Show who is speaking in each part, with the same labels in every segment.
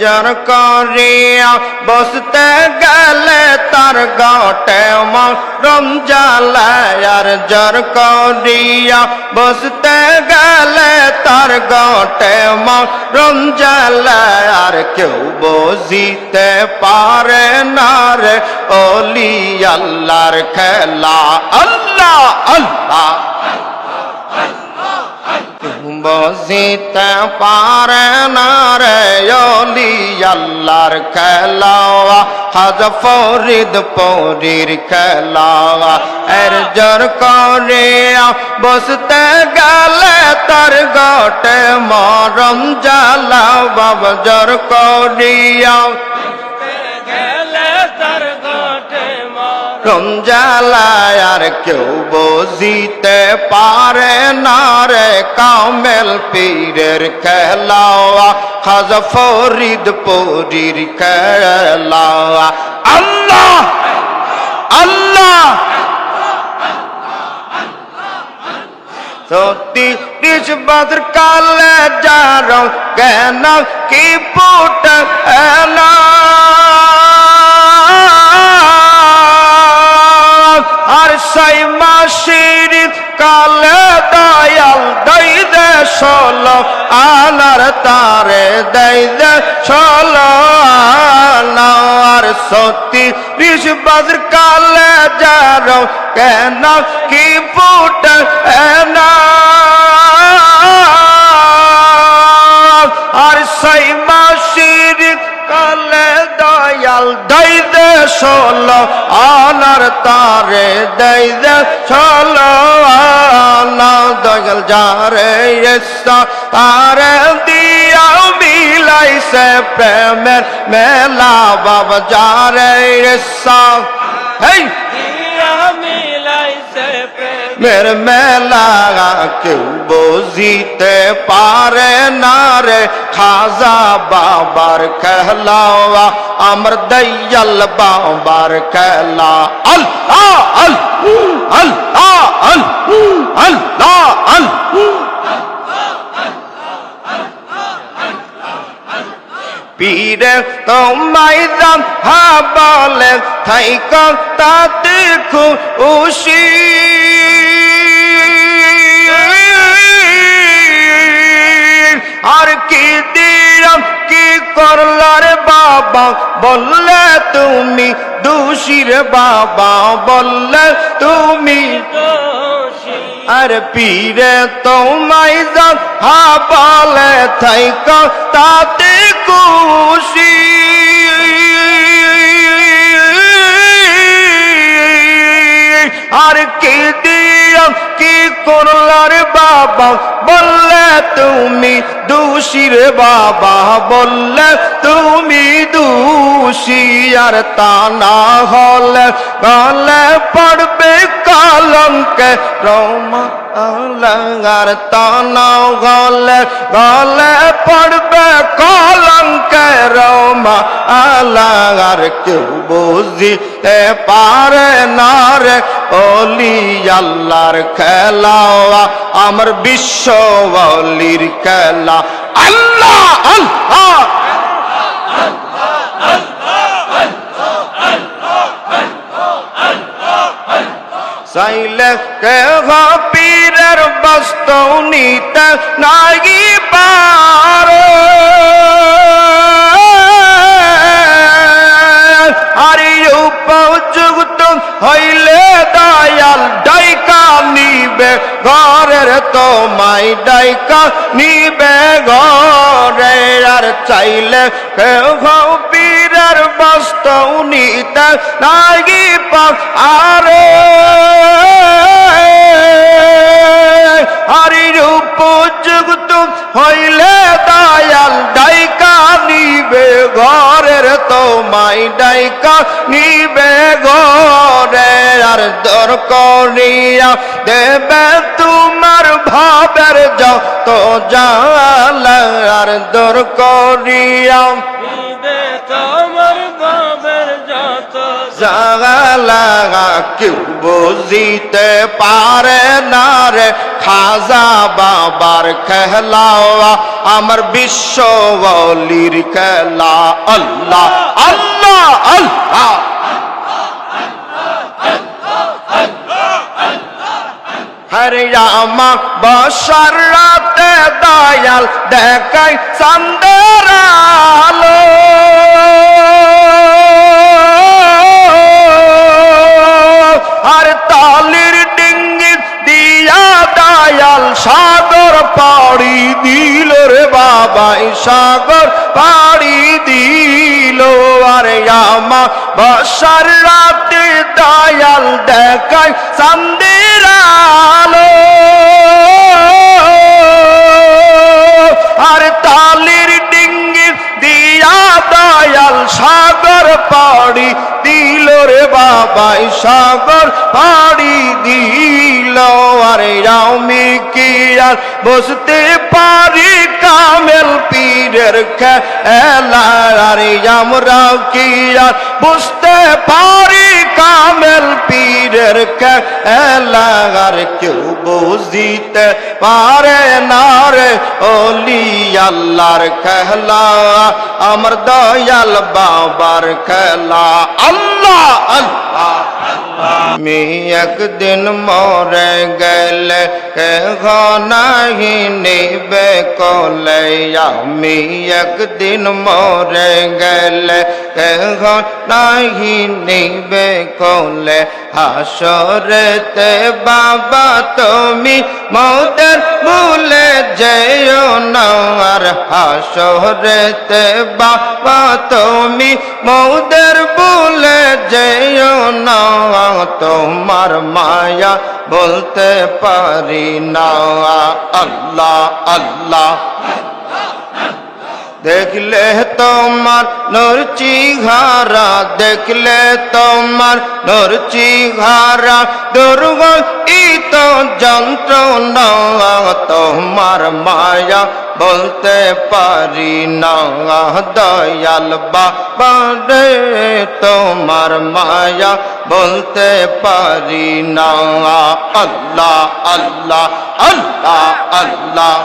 Speaker 1: জর করিয়া বসতে গেলে তার গটে মরম জ্বালায় আর জর করিয়া বসতে গেলে তার গটে মরম জ্বালায় আর কেউ বুঝিতে পারে না রে ওলি আল্লাহর খেলা আল্লাহ আল্লাহ বুঝিতে পারে না রে ওলি আল্লাহর খেলা হাজ ফরিদ পরির খেলা এর জোর করিয়া বসতে গেলে তার গটে মরম জ্বালা বাবা জোর করিয়া রমজালায় আর কেউ বুঝিতে পারে না রে কামেল পীরের খেলা খাজা ফরিদ পরির খেলা আল্লাহ আল্লাহ সত্যি বিশ বছর কালে যার কেন কি পুট না আর সাই মাসির কালে দয়াল দই দে ষোলো আনার তারে দই দে ষোলো আনা আর সত্যি বিশ বছর কালে যার কেন কি ফুট না আর সাই মাসির কালে দয়াল দই দে ষোলো আনার তারে দই দে ষোলো আনা দয়াল যারে এসা তারে দিয়া মিলাইছে প্রেমের মেলা বাবা যারে এসা হেই মের মেলা কেউ বুঝিতে পারে না রে খাজা বাবার খেলা আমার দয়াল বাবার খেলা আল্লাহ আল্লাহ আল্লাহ আল্লাহ আল্লাহ পীরে তোমায় দাম হা বলে থাইক তাতে খুশি আর কি দিলাম কি করলার বাবা বললে তুমি দোষীর বাবা বললে তুমি আর পীরে তোমায় দাম হা বলে থাইক তাতে খুশি আর কি দিলাম কি করলার বাবা বললে তুমি দোষীর বাবা বললে তুমি দোষী আর তা না হলে গলে পড়বে কলঙ্কে রমা আর তা না গলে গলে পড়বে কলঙ্কে রমা আর কেউ বুঝিতে পারে না রে ওলি আল্লাহর খেলা আমার বিশ্ব ওলির খেলা আল্লাহ আল্লাহ চাইলে কেহ পীরের বস্তু নিতে নাগি পারে আর উপযুক্ত হইলে দয়াল ডাইকা নিবে ঘরের তোমায় ডাইকা নিবে ঘরে আর চাইলে কেহ পীরের বস্তু নিতে নাগি পারে আর উপযুক্ত হইলে দয়াল ডাইকা নিবে ঘরের তোমায় ডাইকা নিবে ঘরে আর দর করিয়া দেবে তোমার ভাবের যত জালা আর দর করিয়া তোমার ভাবের যত জাগালা কেউ বুঝিতে পারে না রে খাজা বাবার খেলা আমার বিশ্ব ওলির খেলা আল্লাহ আল্লাহ আল্লাহ হরে রামা বর্ষার রাতে দয়াল দেখাই চাঁদের আলো আর তালির ডিঙ্গি দিয়া দয়াল সাগর পাড়ি দিল রে বাবাই সাগর পাড়ি দিল আরে আমা বর্ষার রাতে দয়াল দেখাই চাঁদের আলো আর তালির ডিঙ্গি দিয়া দয়াল সাগর পাড়ি দিল রে বাবাই সাগর পাড়ি দিল আরে আমি কি আর বুঝতে পারি কামেল পীরের খেলা আরে আমরা কি আর বুঝতে পারি কামেল পীরের খেলা আর কেউ বুঝিতে পারে না রে ওলি আল্লাহর খেলা আমার দয়াল বাবার খেলা আল্লাহ আল্লাহ আমি একদিন মরে গেলে নাহি নিবে কলে আমি একদিন মরে গেলে নাহি নিবে কলে হাসরেতে বাবা তুমি মৌতের ভুলে যেও না আর হাসরেতে বাবা তুমি মৌতের ভুলে যেও না তোমার মায়া বলতে পারি না আল্লাহ আল্লাহ দেখলে তোমার নূর চেহারা দেখলে তোমার নূর চেহারা দুর্গত যন্ত্রণা তোমার মায়া বলতে পারি না দয়াল বাবা রে তোমার মায়া বলতে পারি না আল্লাহ আল্লাহ আল্লাহ আল্লাহ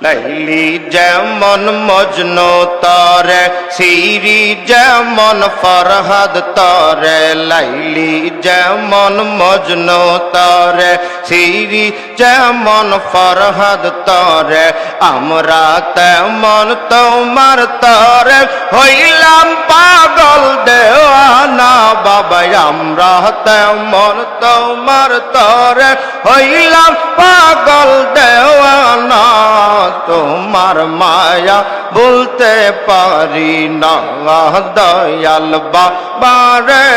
Speaker 1: লাইলি যেমন মজনু তরে সিরি যেমন ফরহাদ তরে লাইলি যেমন মজনু তরে সিরি যেমন ফরহাদ তরে আমরা তেমন তোমার তরে হইলাম পাগল দেওয়ানা বাবা আমরা তেমন তোমার তরে হইলাম পাগল দেওয়ানা তোমার মায়া বলতে পারি না দয়াল বাবা রে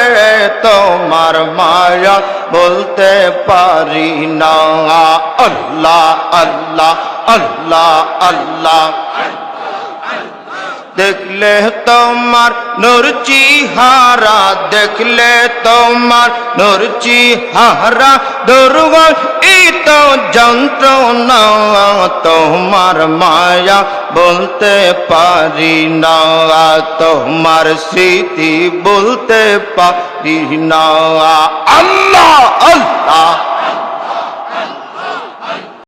Speaker 1: তোমার মায়া বলতে পারি না আল্লাহ আল্লাহ আল্লাহ আল্লাহ দেখলে তোমার নূর চেহারা দেখলে তোমার নূর চেহারা দুর্গত যন্ত্রণা তোমার মায়া বলতে পারি না তোমার স্মৃতি বলতে পারি না আল্লাহ আল্লাহ